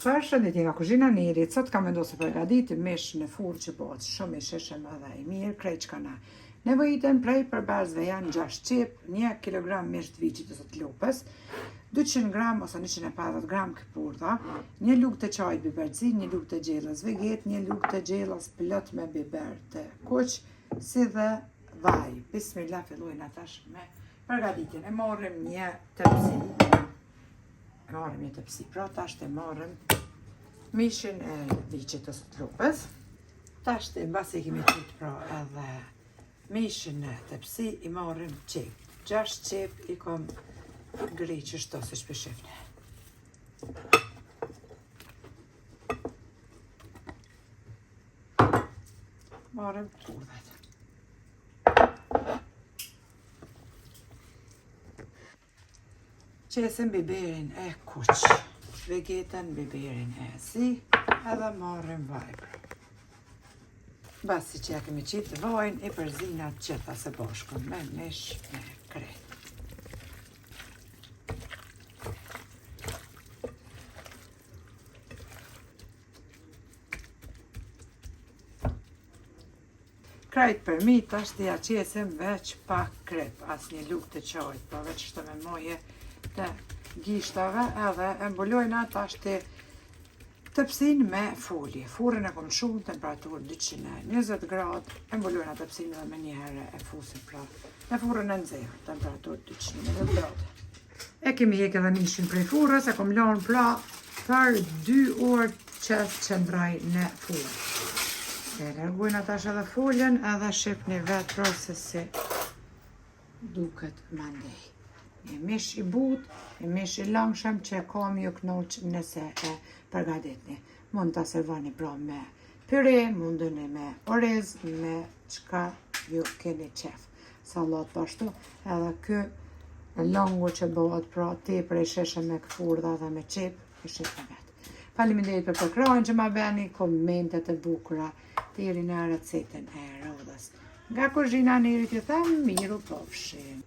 Përshëndetje nga kuzhina Neri. Sot kam vendosur përgatitë mish në furrë që bëhet shumë i shishëm edhe i mirë. Krejt që na nevojiten prej përballësve janë 6 qep, 1 kg mish të viçit ose të lopës, 200 gram ose 150 gram këpurdha, 1 lugë të çajit biberzi, 1 lugë të gjellës veget, 1 lugë të gjellës plot me biber të kuq, si dhe vaj. Bismillah, fillojnë tash me përgatitjen. E marrim një tepsi. Marrim një tepsi, pra tash të marrim mishin e viçit ose të lopës. Tash të mbasi kemi qit pra edhe mishin e tepsi i marrim qep. 6 qep i kom ngri qështu si shpeshifne. Marrim purdhat. Qesim biberin e kuq, vegetën biberin e zi, edhe marrim vaj. Basi që ja kemi qitë vajnë, i përzinat gjitha së bashku me mish me krejt. Krejt për mi, tash të ja qesim veç pak krep, as një lugë të qajt, pa veç shtë me moje të gishtave, edhe e mbulojna tash të tepsin me folje. Furrën e kom shumë, temperaturë 220 gradë, e mbulojna tepsin dhe me njëherë e fusim pra me furrën e nxehtë, temperaturë 220 gradë. E kemi hek edhe mishin prej furrës, e kom lanë pra për 2 orë që qëndraj në furrë. E largojna tash edhe foljen edhe shifni vetë pra se si duket mandej. Një mish i but, një mish i langshëm që kam ju knoq nëse e përgatitni. Mund të servoni pra me pyre, mundeni me orez, me çka ju keni qef. Sallat pashtu, edhe ky langu që bëhet pra tepër i sheshëm me këfurdha dhe me qep, i shifni vetë. Faleminderit për përkrahjen që ma bëni, komentet e bukura, deri në recetën e rodhës. Nga kuzhina Nerit ju them, miru pofshim.